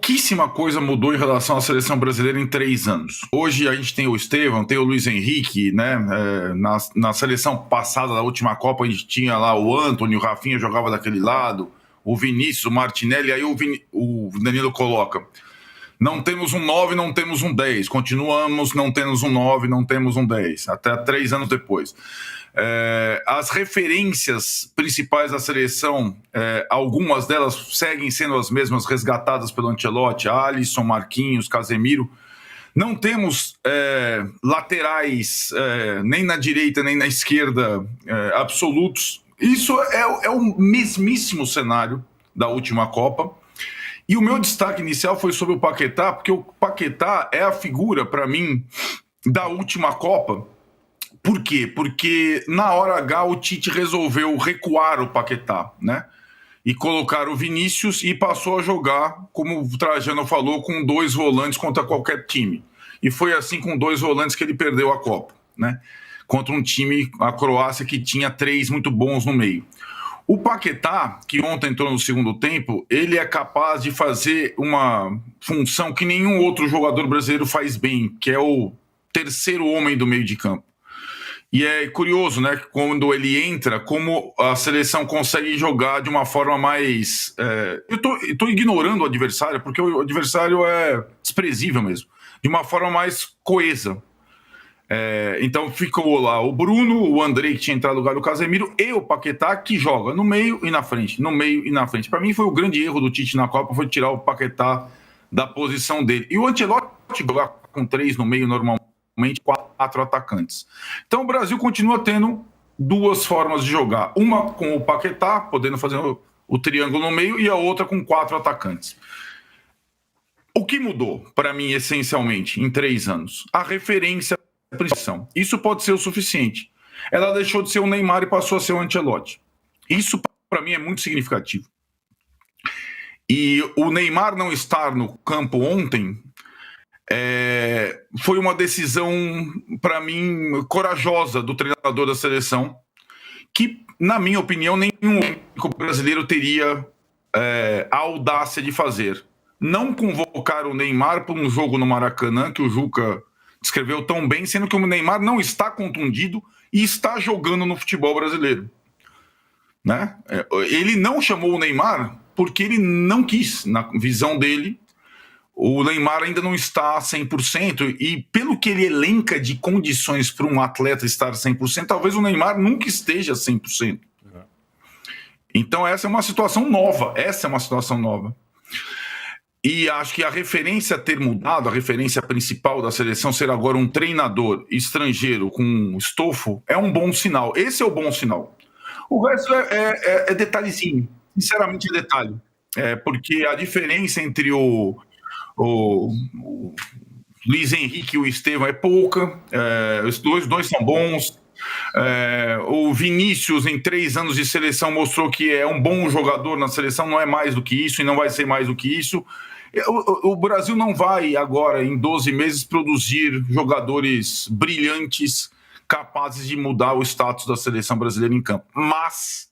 pouquíssima coisa mudou em relação à seleção brasileira em 3 anos. Hoje a gente tem o Estevão, tem o Luiz Henrique, né? Na seleção passada, da última Copa, a gente tinha lá o Antony, o Rafinha jogava daquele lado, o Vinícius, o Martinelli, aí o Danilo coloca: não temos um 9, não temos um 10. Continuamos, não temos um 9, não temos um 10. Até 3 anos depois. As referências principais da seleção, algumas delas seguem sendo as mesmas resgatadas pelo Ancelotti: Alisson, Marquinhos, Casemiro. Não temos laterais, nem na direita nem na esquerda, absolutos. Isso é o mesmíssimo cenário da última Copa. E o meu destaque inicial foi sobre o Paquetá, porque o Paquetá é a figura, para mim, da última Copa. Por quê? Porque na hora H o Tite resolveu recuar o Paquetá, né? E colocar o Vinícius, e passou a jogar, como o Trajano falou, com 2 volantes contra qualquer time. E foi assim, com 2 volantes, que ele perdeu a Copa, né? Contra um time, a Croácia, que tinha 3 muito bons no meio. O Paquetá, que ontem entrou no segundo tempo, ele é capaz de fazer uma função que nenhum outro jogador brasileiro faz bem, que é o terceiro homem do meio de campo. E é curioso, né, quando ele entra, como a seleção consegue jogar de uma forma mais... Eu tô ignorando o adversário, porque o adversário é desprezível mesmo. De uma forma mais coesa. Então ficou lá o Bruno, o Andrei, que tinha entrado no lugar do Casemiro, e o Paquetá, que joga no meio e na frente, no meio e na frente. Para mim foi o grande erro do Tite na Copa, foi tirar o Paquetá da posição dele. E o Ancelotti jogar com 3 no meio normalmente, 4 atacantes. Então o Brasil continua tendo 2 formas de jogar. Uma com o Paquetá, podendo fazer o triângulo no meio, e a outra com 4 atacantes. O que mudou, para mim, essencialmente, em 3 anos? A referência. Isso pode ser o suficiente. Ela deixou de ser o Neymar e passou a ser o Ancelotti. Isso, para mim, é muito significativo. E o Neymar não estar no campo ontem foi uma decisão, para mim, corajosa do treinador da seleção, que, na minha opinião, nenhum brasileiro teria a audácia de fazer. Não convocar o Neymar para um jogo no Maracanã, que o Juca descreveu tão bem, sendo que o Neymar não está contundido e está jogando no futebol brasileiro, né? Ele não chamou o Neymar porque ele não quis. Na visão dele, o Neymar ainda não está 100%, e pelo que ele elenca de condições para um atleta estar 100%, talvez o Neymar nunca esteja 100%. Então essa é uma situação nova. E acho que a referência ter mudado, a referência principal da seleção ser agora um treinador estrangeiro com estofo, é um bom sinal. Esse é o bom sinal. O resto é detalhezinho. Sinceramente, é detalhe. Porque a diferença entre o Luiz Henrique e o Estevão é pouca. Os dois são bons. O Vinícius, em 3 anos de seleção, mostrou que é um bom jogador na seleção. Não é mais do que isso e não vai ser mais do que isso. O Brasil não vai agora, em 12 meses, produzir jogadores brilhantes capazes de mudar o status da seleção brasileira em campo. Mas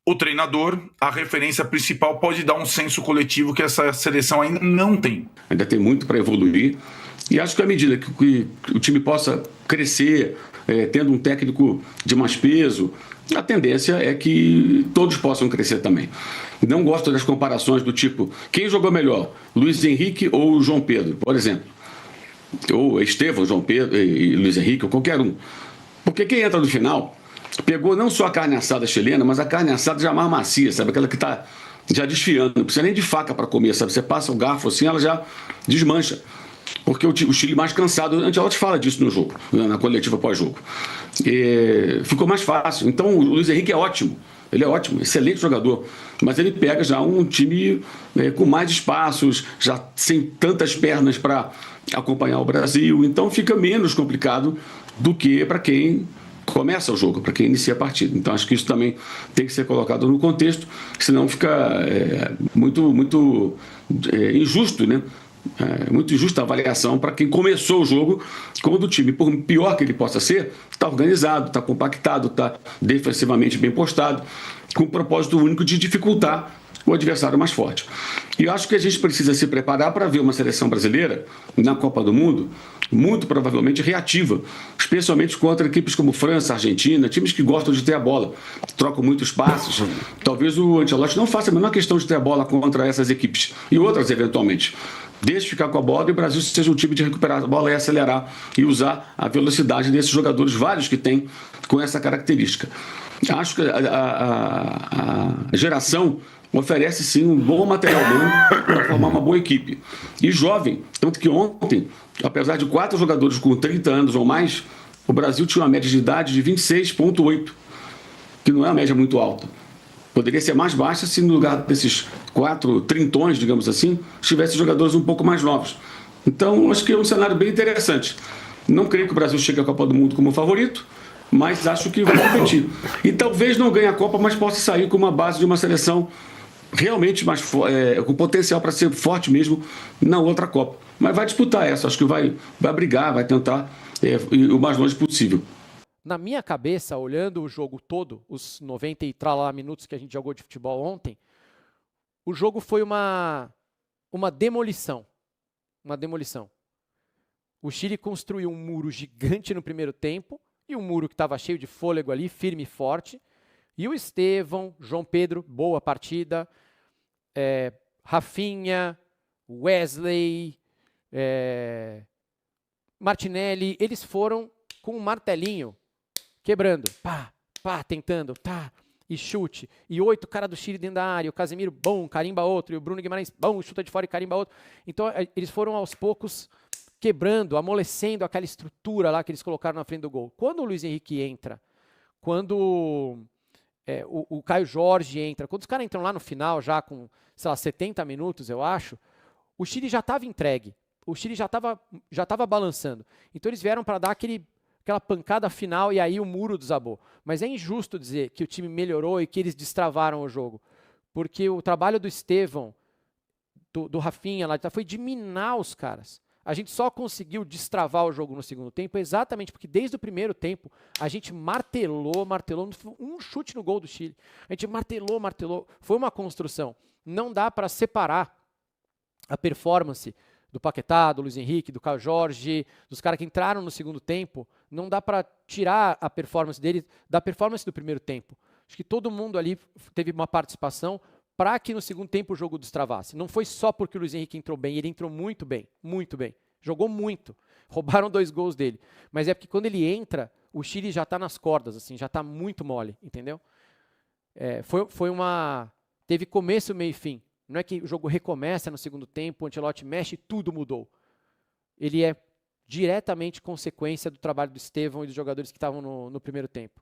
o treinador, a referência principal, pode dar um senso coletivo que essa seleção ainda não tem. Ainda tem muito para evoluir. E acho que à medida que o time possa crescer, tendo um técnico de mais peso, a tendência é que todos possam crescer também. Não gosto das comparações do tipo, quem jogou melhor, Luiz Henrique ou João Pedro, por exemplo. Ou Estevão, João Pedro e Luiz Henrique, ou qualquer um. Porque quem entra no final pegou não só a carne assada chilena, mas a carne assada já mais macia, sabe? Aquela que está já desfiando, não precisa nem de faca para comer, sabe? Você passa o garfo assim, ela já desmancha. Porque o Chile mais cansado, a gente fala disso no jogo, na coletiva pós-jogo. Ficou mais fácil. Então o Luiz Henrique é ótimo, ele é ótimo, excelente jogador, mas ele pega já um time com mais espaços, já sem tantas pernas para acompanhar o Brasil, então fica menos complicado do que para quem começa o jogo, para quem inicia a partida. Então acho que isso também tem que ser colocado no contexto, senão fica muito injusto, né? Muito injusta a avaliação para quem começou o jogo, quando o time, por pior que ele possa ser, está organizado, está compactado, está defensivamente bem postado, com o propósito único de dificultar o adversário mais forte. E eu acho que a gente precisa se preparar para ver uma seleção brasileira na Copa do Mundo muito provavelmente reativa, especialmente contra equipes como França, Argentina, times que gostam de ter a bola, trocam muitos passos. Talvez o Ancelotti não faça a menor questão de ter a bola contra essas equipes e outras eventualmente. Deixe ficar com a bola e o Brasil seja um time de recuperar a bola e acelerar e usar a velocidade desses jogadores, vários que têm com essa característica. Acho que a geração oferece sim um bom material humano para formar uma boa equipe. E jovem, tanto que ontem, apesar de 4 jogadores com 30 anos ou mais, o Brasil tinha uma média de idade de 26,8, que não é uma média muito alta. Poderia ser mais baixa se no lugar desses 4 trintões, digamos assim, tivesse jogadores um pouco mais novos. Então, acho que é um cenário bem interessante. Não creio que o Brasil chegue à Copa do Mundo como favorito, mas acho que vai competir. E talvez não ganhe a Copa, mas possa sair com uma base de uma seleção realmente com potencial para ser forte mesmo na outra Copa. Mas vai disputar essa, acho que vai brigar, vai tentar ir o mais longe possível. Na minha cabeça, olhando o jogo todo, os 90 e tralá minutos que a gente jogou de futebol ontem, o jogo foi uma demolição. Uma demolição. O Chile construiu um muro gigante no primeiro tempo, e um muro que estava cheio de fôlego ali, firme e forte. E o Estevão, João Pedro, boa partida, Rafinha, Wesley, Martinelli, eles foram com um martelinho, quebrando, pá, pá, tentando, tá, e chute. E 8 caras do Chile dentro da área, o Casemiro, bom, carimba outro, e o Bruno Guimarães, bom, chuta de fora e carimba outro. Então, eles foram aos poucos quebrando, amolecendo aquela estrutura lá que eles colocaram na frente do gol. Quando o Luiz Henrique entra, quando o Caio Jorge entra, quando os caras entram lá no final, já com, sei lá, 70 minutos, eu acho, o Chile já estava entregue. O Chile já estava balançando. Então eles vieram para dar aquela pancada final e aí o muro desabou. Mas é injusto dizer que o time melhorou e que eles destravaram o jogo. Porque o trabalho do Estevão, do Rafinha lá, foi de minar os caras. A gente só conseguiu destravar o jogo no segundo tempo exatamente porque desde o primeiro tempo a gente martelou, um chute no gol do Chile. A gente martelou. Foi uma construção. Não dá para separar a performance do Paquetá, do Luiz Henrique, do Caio Jorge, dos caras que entraram no segundo tempo. Não dá para tirar a performance deles da performance do primeiro tempo. Acho que todo mundo ali teve uma participação para que no segundo tempo o jogo destravasse. Não foi só porque o Luiz Henrique entrou bem, ele entrou muito bem, jogou muito, roubaram 2 gols dele, mas é porque quando ele entra, o Chile já está nas cordas, assim, já está muito mole, entendeu? Teve começo, meio e fim, não é que o jogo recomeça no segundo tempo, o Ancelotti mexe e tudo mudou. Ele é diretamente consequência do trabalho do Estevão e dos jogadores que estavam no primeiro tempo.